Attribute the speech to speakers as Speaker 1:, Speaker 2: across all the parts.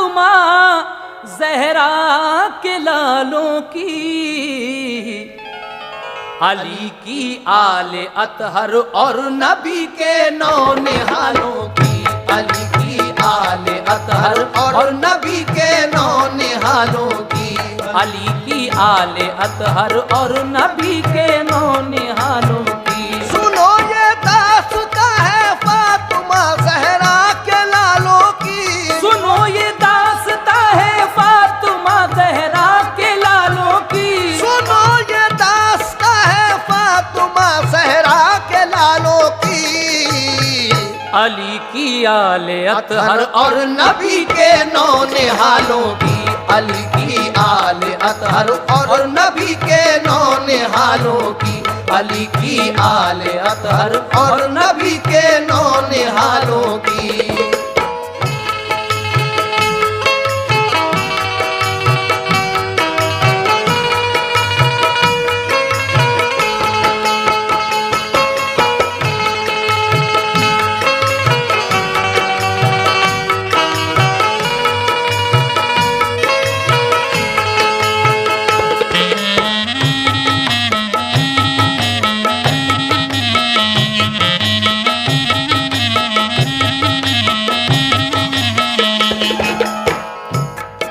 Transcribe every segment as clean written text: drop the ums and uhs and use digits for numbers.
Speaker 1: फातिमा ज़हरा के लालों की, अली की आले अतहर और नबी के नौ निहालों की, अली की आले अतहर और नबी के नौ निहालों की, अली की आले अतहर और नबी के नौ निहालों की।
Speaker 2: सुनो ये दास्तां है फातिमा ज़हरा के लालों की,
Speaker 1: सुनो ये दास्तां है फातिमा ज़हरा के लालों की,
Speaker 2: सुनो ये दास्तां है फातिमा ज़हरा के लालों की,
Speaker 1: अली की आले
Speaker 2: अतहर और नबी के नौ निहालों की, अली की आले अतहर और नबी के नौ निहालों की, अली की आले अतहर और नबी के नौ निहालों की।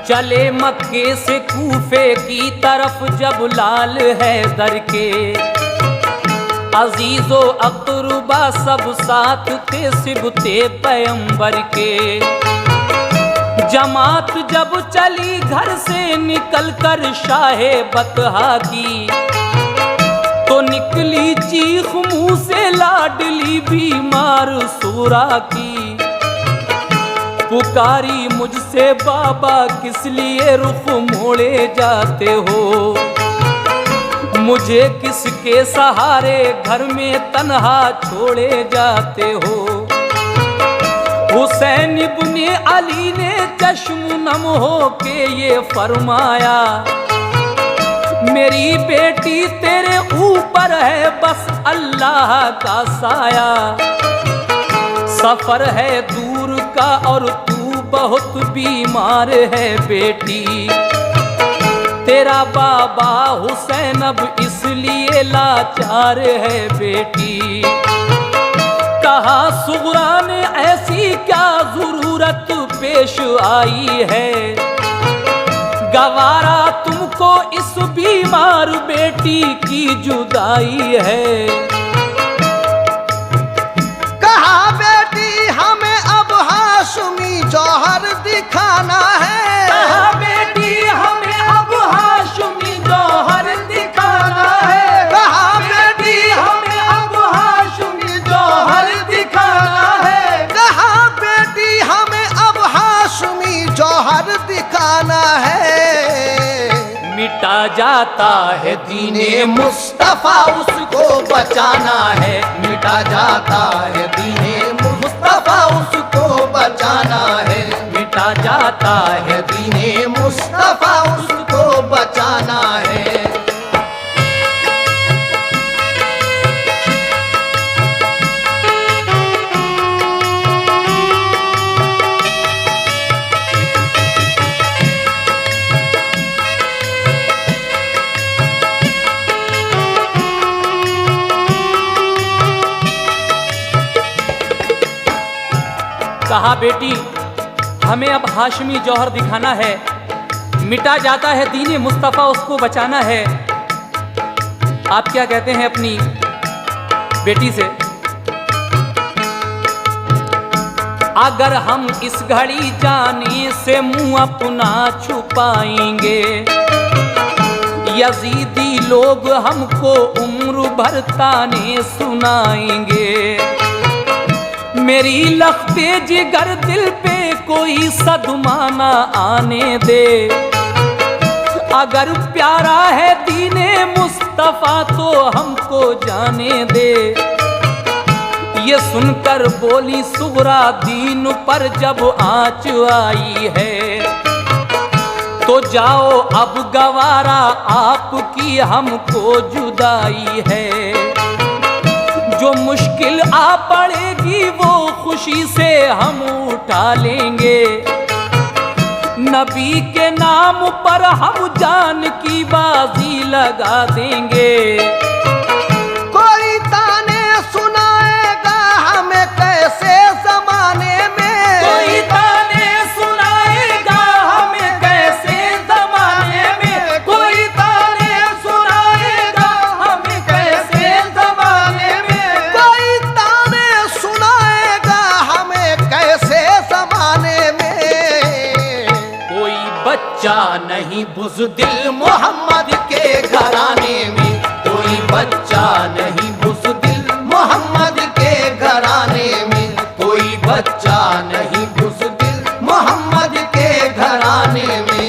Speaker 1: चले मक्के से कूफे की तरफ जब लाल हैदर के, अजीजो अकरुबा सब साथ थे सिबते पैगंबर के। जमात जब चली घर से निकल कर शाहे बतहा की, तो निकली चीख मुंह से लाडली बीमार सूरा की। पुकारी मुझसे बाबा किस लिए रुख मोड़े जाते हो, मुझे किसके सहारे घर में तन्हा छोड़े जाते हो। हुसैन इब्ने अली ने चश्म नम हो के ये फरमाया, मेरी बेटी तेरे ऊपर है बस अल्लाह का साया। सफर है दूर का और तू बहुत बीमार है बेटी, तेरा बाबा हुसैन अब इसलिए लाचार है बेटी। कहा सुगरा ने ऐसी क्या जरूरत पेश आई है, गवारा तुमको इस बीमार बेटी की जुदाई है।
Speaker 2: जौहर दिखाना है,
Speaker 1: कहा बेटी हमें अब हाशमी जौहर दिखाना है,
Speaker 2: कहा
Speaker 1: बेटी हमें अब हाशमी जौहर दिखाना है,
Speaker 2: कहा बेटी हमें अब हाशमी जौहर दिखाना है।
Speaker 1: मिटा जाता है दीने मुस्तफा उसको बचाना है, मिटा जाता है दीने मुस्तफा उसको बचाना है, मिटा जाता है दीने मुस्तफा उसको बचाना है। कहा बेटी हमें अब हाशमी जौहर दिखाना है, मिटा जाता है दीने मुस्तफ़ा उसको बचाना है। आप क्या कहते हैं अपनी बेटी से? अगर हम इस घड़ी जाने से मुंह अपना छुपाएंगे, यजीदी लोग हमको उम्र भर ताने सुनाएंगे। मेरी लख्ते जिगर दिल पे कोई सदमा ना आने दे, अगर प्यारा है दीने मुस्तफा तो हमको जाने दे। ये सुनकर बोली सुगरा दीन पर जब आँच आई है, तो जाओ अब गवारा आपकी हमको जुदाई है। जो मुश्किल आ पड़ेगी वो खुशी से हम उठा लेंगे, नबी के नाम पर हम जान की बाजी लगा देंगे।
Speaker 2: कोई ताने सुनाएगा हमें कैसे जमाने में,
Speaker 1: कोई ताने सुनाएगा हमें कैसे जमाने में, कोई ताने सुनाएगा हमें कैसे जमाने में,
Speaker 2: कोई ताने सुनाएगा हमें कैसे जमाने में।
Speaker 1: कोई बच्चा नहीं बुज़दिल मोहम्मद के घराने में,
Speaker 2: कोई बच्चा नहीं बुज़दिल मोहम्मद के घराने में, कोई बच्चा नहीं बुज़दिल मोहम्मद के घराने में।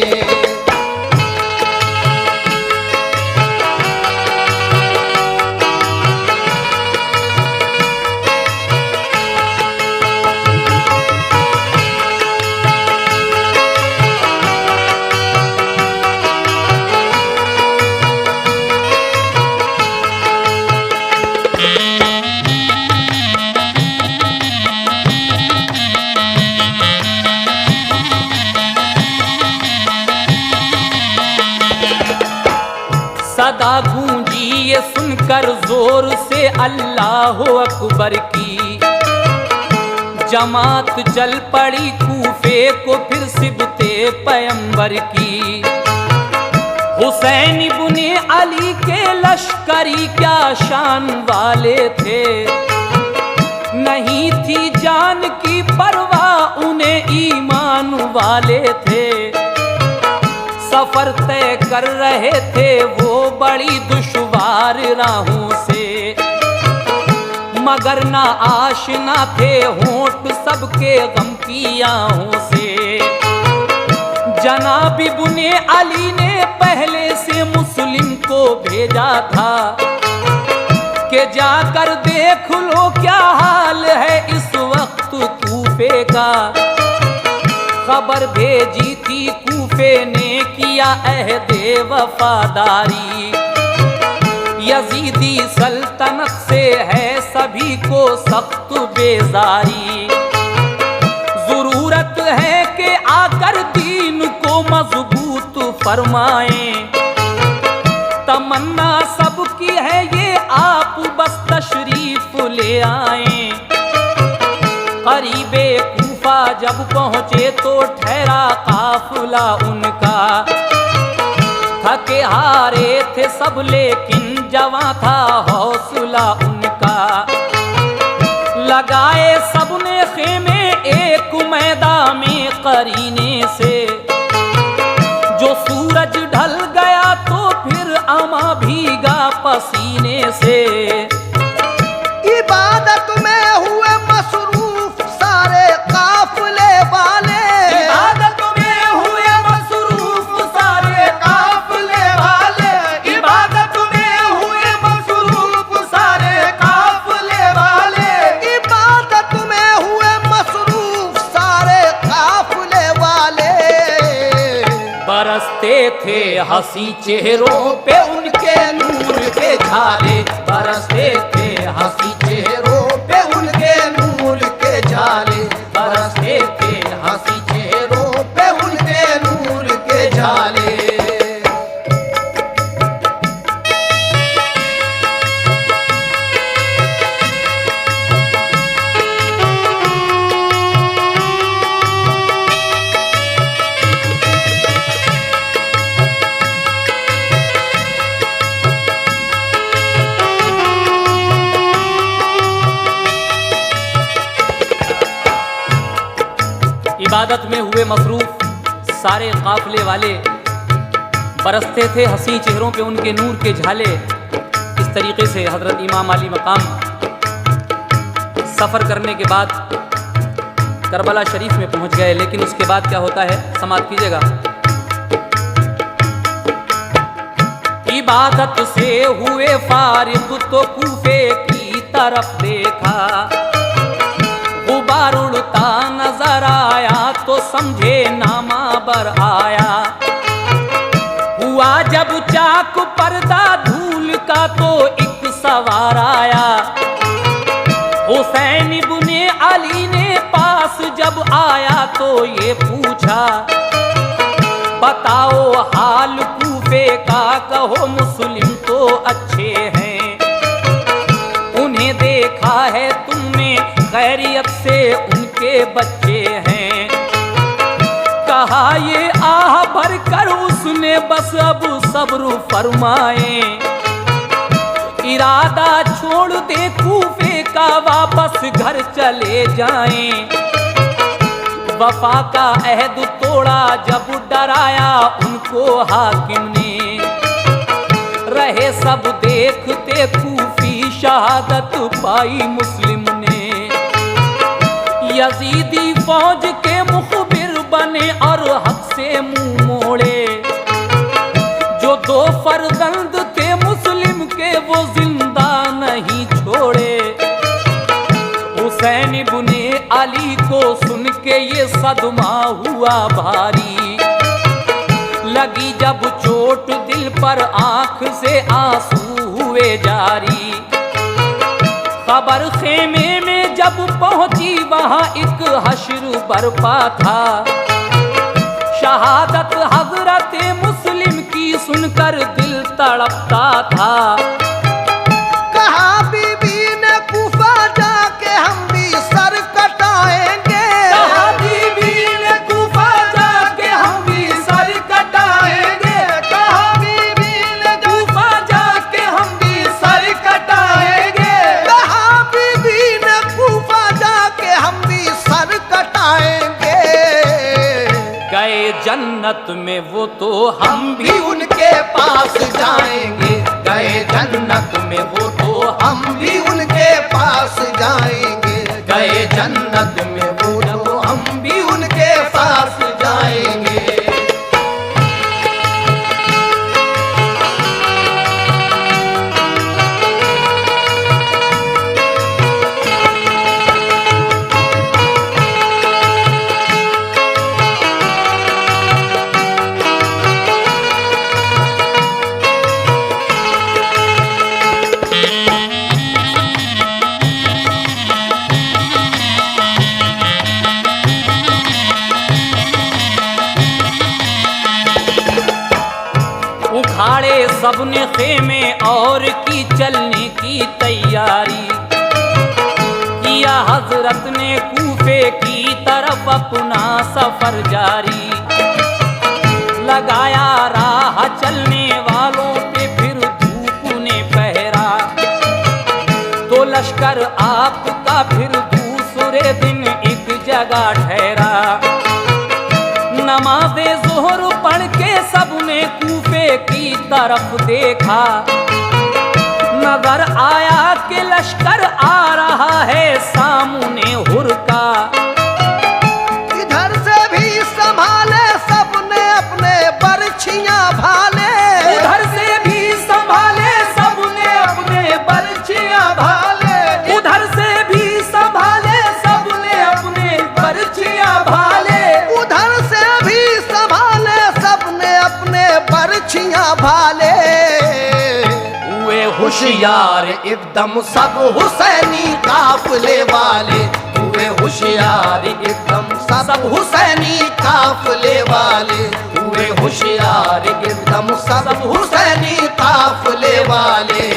Speaker 1: सदा गूंजी ये सुनकर जोर से अल्लाह अकबर की। जमात चल पड़ी कूफे को फिर सिबते पैगंबर की। हुसैन इब्ने अली के लश्करी क्या शान वाले थे, नहीं थी जान की परवाह उन्हें ईमान वाले थे। सफर तय कर रहे थे वो बड़ी दुश्वार राहों से, मगर ना आशना थे होंठ सबके गम की आहों से। जनाब इब्ने अली ने पहले से मुस्लिम को भेजा था कि जाकर देख लो क्या हाल है इस वक्त कूफे का। खबर भेजी थी कूफे ने किया अहदे वफादारी। यजीदी सल्तनत से है सभी को सख्त बेजारी। जरूरत है कि आकर दीन को मजबूत फरमाएं। तमन्ना सबकी है ये आप बस तशरीफ ले आएं। करीबे कूफा जब पहुंचे तो ठहरा काफिला उनका। थके हारे थे सब लेकिन जवां था हौसला उनका। लगाए सबने खेमे एक मैदान में करीने से। जो सूरज ढल गया तो फिर अमा भीगा पसीने से।
Speaker 2: इबादत में हुए मसरूफ सारे काफिले वाले,
Speaker 1: इबादत में हुए मसरूफ सारे काफिले वाले, इबादत में हुए मसरूफ सारे काफिले वाले,
Speaker 2: इबादत में हुए मसरूफ सारे काफिले वाले।
Speaker 1: बरसते थे हंसी चेहरों पे उनके नूर के झाले।
Speaker 2: बरसते थे हंसी चेहरों पे उनके नूर के झाले। बरसते थे हंसी चेहरों पे उनके नूर के झाले।
Speaker 1: इबादत में हुए मसरूफ सारे काफिले वाले। बरसते थे हंसी चेहरों पे उनके नूर के झाले। इस तरीके से हजरत इमाम अली मकाम सफ़र करने के बाद करबला शरीफ में पहुंच गए। लेकिन उसके बाद क्या होता है समाप्त कीजिएगा। इबादत से हुए फारिग तो कूफे की तरफ देखा। गुबार उड़ता नजर आया तो समझे नामा बर आया। हुआ जब चाक पर्दा धूल का तो एक सवार आया। हुसैन इब्ने अली ने पास जब आया तो ये पूछा बताओ हाल कूफे का, कहो मुस्लिम तो अच्छे हैं, उन्हें देखा है तुमने खैरियत से उनके बच्चे हैं। कहा ये आह भर कर उसने बस अब सब्र फरमाए, इरादा छोड़ दे कूफे का वापस घर चले जाएं। वफा का अहद तोड़ा जब डराया उनको हाकिम ने, रहे सब देखते कूफी शहादत पाई मुस्लिम ने। यजीदी फौज के मुखबिर बने और हक से मुंह मोड़े, जो दो फर्जंद थे मुस्लिम के वो जिंदा नहीं छोड़े। हुसैन इब्ने अली को सुन के ये सदमा हुआ भारी, लगी जब चोट दिल पर आंख से आंसू हुए जारी। खबर खेमे में जब पहुंची वहां एक हश्र बरपा था, शहादत हजरत मुस्लिम की सुनकर दिल तड़पता था।
Speaker 2: कहा बीबी ने कूफा जाके हम भी सर कटाएंगे,
Speaker 1: कहा बीबी ने कूफा जाके हम भी सर कटाएंगे,
Speaker 2: कहा बीबी ने
Speaker 1: कूफा जाके हम भी सर कटाएंगे।
Speaker 2: कहा बीबी ने कूफा जाके हम भी सर कटाएंगे।
Speaker 1: गए जन्नत में वो तो हम भी
Speaker 2: भी उनके पास जाएंगे, गए जन्नत में वो तो हम भी उनके पास जाएंगे, गए जन्नत में वो तो हम भी उनके पास जाएंगे।
Speaker 1: उखाड़े सबने खेमे और की चलने की तैयारी, किया हजरत ने कूफे की तरफ अपना सफर जारी। लगाया राह चलने वालों पे फिर धूप ने पहरा, तो लश्कर आपका फिर दूसरे दिन एक जगह ठहरा। नमाज़े ज़ोहर पढ़ के सबने कूफे की तरफ देखा, नजर आया कि लश्कर आ रहा है सामने हुरका।
Speaker 2: इधर से भी संभाले सबने अपने बरछियां भाले,
Speaker 1: उधर से भी संभाले सबने अपने बरछियां भाले, उधर से भी संभाले सबने अपने बरछियां भाले,
Speaker 2: उधर से भी संभाले सबने अपने बरछियां भाले।
Speaker 1: हुए
Speaker 2: होशियार एकदम सब हुसैनी काफले वाले, हुए होशियार एकदम सब हुसैनी काफले वाले, हुए होशियार एकदम सब हुसैनी काफले वाले।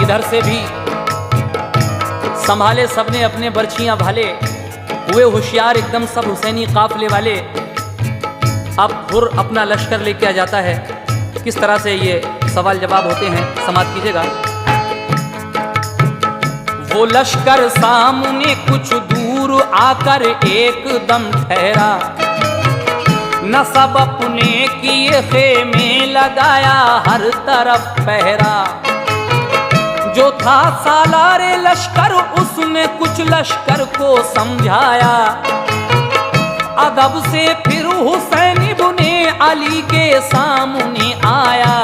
Speaker 1: इधर से भी संभाले सबने अपने बरछियां भाले, हुए होशियार एकदम सब हुसैनी काफले वाले। अब हुर अपना लश्कर लेके आ जाता है। किस तरह से ये सवाल जवाब होते हैं, समाप्त कीजिएगा। वो लश्कर सामने कुछ दूर आकर एकदम ठहरा, न सब अपने किए खेमे लगाया हर तरफ पहरा। जो था सालारे लश्कर उसने कुछ लश्कर को समझाया, अदब से फिर हुसैन इब्ने अली के सामने आया।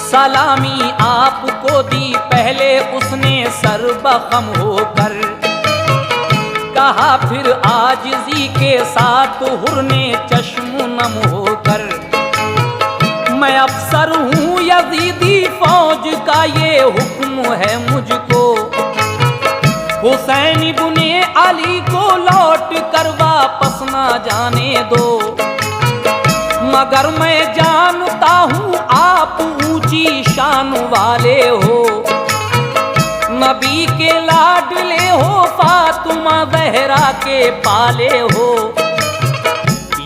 Speaker 1: सलामी आपको दी पहले पहले उसने सर्वखम होकर कहा, फिर आजिज़ी के साथ हुर ने चश्म नम होकर, मैं अफसर हूँ यजीदी फौज का, ये हुक्म है मुझको, हुसैन इब्ने अली को लौट कर वापस ना जाने दो। मगर मैं जानता हूँ आप ऊंची शान वाले हो, नबी के लाडले हो, फातिमा ज़हरा के पाले हो।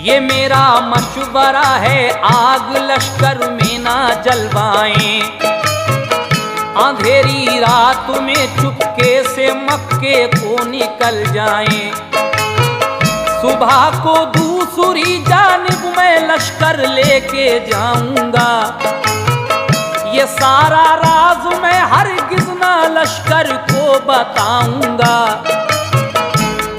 Speaker 1: ये मेरा मशवरा है, आग लश्कर में ना जलवाएं, अंधेरी रात में चुपके से मक्के को निकल जाएं। सुबह को दूसरी जानिब मैं लश्कर लेके जाऊंगा, ये सारा राज मैं हरगिज़ ना लश्कर को बताऊंगा।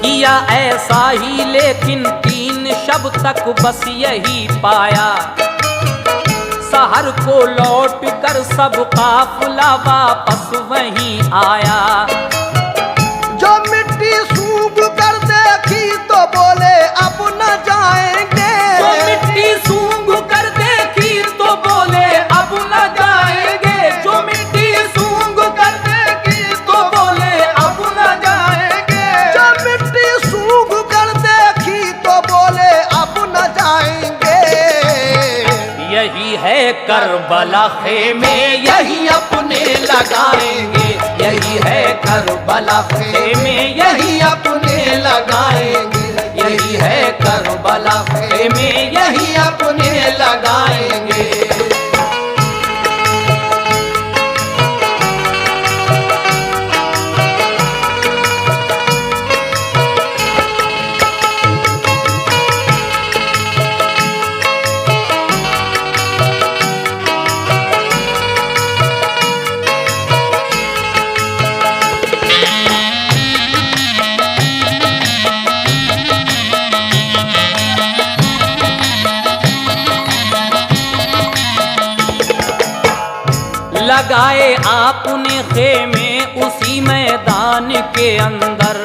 Speaker 1: किया ऐसा ही लेकिन 3 शब तक बस यही पाया, शहर को लौट कर सब काफिला वापस वहीं आया।
Speaker 2: जो मिट्टी सूख कर देखी तो बोले अब न जाएंगे,
Speaker 1: जो मिट्टी सूंघ कर देखी तो बोले अब न जाएंगे, जो मिट्टी सूंघ कर देखी तो बोले अब न जाएंगे,
Speaker 2: जो मिट्टी सूख कर देखी तो बोले अब न जाएंगे।
Speaker 1: यही है करबला खेमे, यही अपने लगाएंगे, यही है करबला खेमे,
Speaker 2: यही अपने लगाएंगे,
Speaker 1: यही है करबला खेमे,
Speaker 2: यही अपने लगाएंगे।
Speaker 1: लगाए आपने खेमे उसी मैदान के अंदर,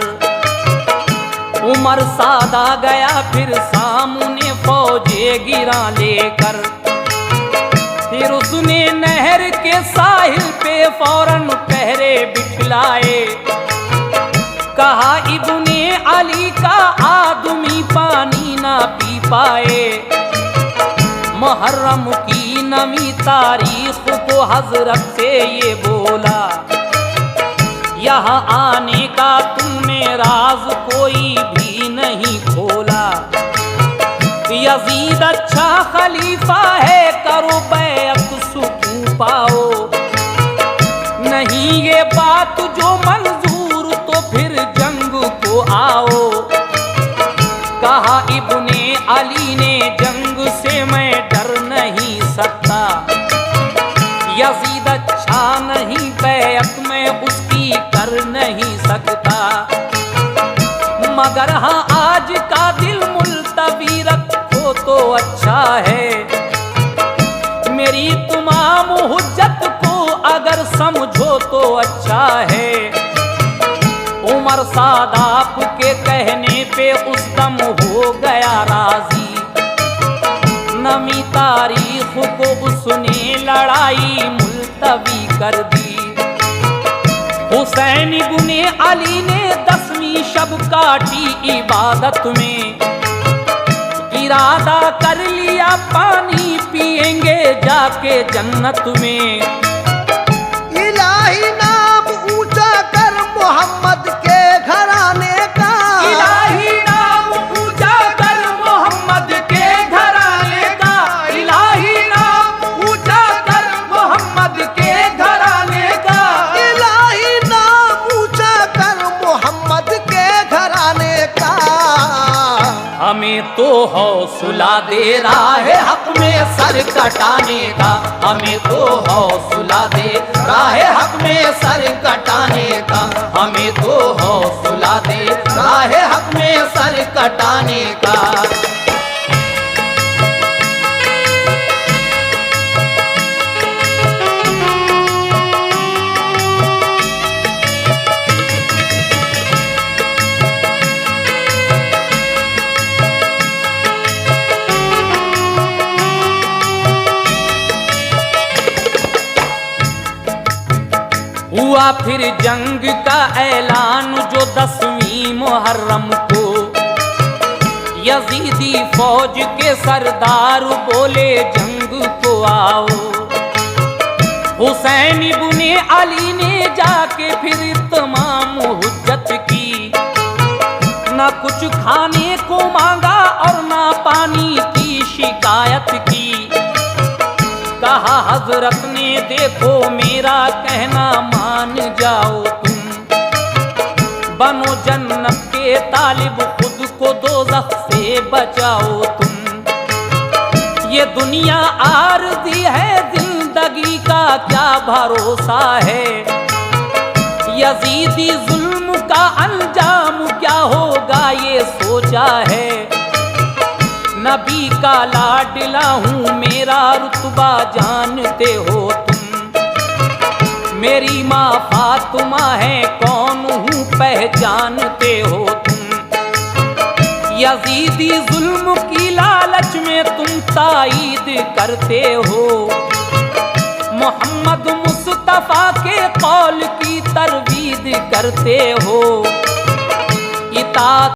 Speaker 1: उमर सादा गया फिर सामने फौजे गिरा लेकर, फिर उसने नहर के साहिल पे फौरन पहरे बिठलाए। कहा इब्ने अली का आदमी पानी ना पी पाए, मुहर्रम की नमी तारीख को हजरत से ये बोला, यहाँ आने का तुमने राज कोई भी नहीं खोला। यजीद अच्छा खलीफा है, करो बैअत सुकून पाओ, नहीं ये बात जो मंजूर तो फिर जंग को आओ। कहा इब्ने अली ने, जंग से मैं डर नहीं सकता, यजीद अच्छा नहीं, बैअत में उसकी कर नहीं सकता। मगर हाँ आज का दिल मुल्तवी रखो तो अच्छा है, मेरी तमाम हुज्जत को अगर समझो तो अच्छा है। उमर सादाप के कहने पे उस दम हो गया राजी, नमी तारीख को उसने लड़ाई मुल्तवी कर दी। हुसैन इब्ने अली ने 10वीं शब काटी इबादत में, इरादा कर लिया पानी पिएंगे जाके जन्नत में।
Speaker 2: इलाही नाम ऊंचा कर मोहम्मद के घराने का,
Speaker 1: इलाही नाम ऊंचा कर मोहम्मद के घराने का, इलाही नाम ऊंचा कर मोहम्मद के घराने का,
Speaker 2: इलाही नाम ऊंचा कर मोहम्मद के घराने का।
Speaker 1: हमें तो हौसला दे रहा है हक में सर कटाने का, हमें तो हौसला दे रहा है हक में सर कटाने का, हमें तो हौसला दे रहा है हक में सर कटाने का।
Speaker 3: हुआ फिर जंग का ऐलान जो 10वीं मुहर्रम को। यजीदी फौज के सरदार बोले जंग को आओ। हुसैन इब्ने अली ने जाके फिर तमाम हुज्जत की। ना कुछ खाने को मांगा और ना पानी की शिकायत की। कहा हजरत ने देखो मेरा कहना मान जाओ तुम। बनो जन्नत के तालिब खुद को दोज़ख से बचाओ तुम। ये दुनिया आरज़ी है जिंदगी का क्या भरोसा है। यजीदी जुल्म का अंजाम क्या होगा ये सोचा है। नबी का लाडला हूँ मेरा रुतबा जानते हो तुम। मेरी माँ फातिमा है कौन हूँ पहचानते हो तुम। यजीदी जुल्म की लालच में तुम ताईद करते हो। मोहम्मद मुस्तफा के कौल की तरवीद करते हो। इताअत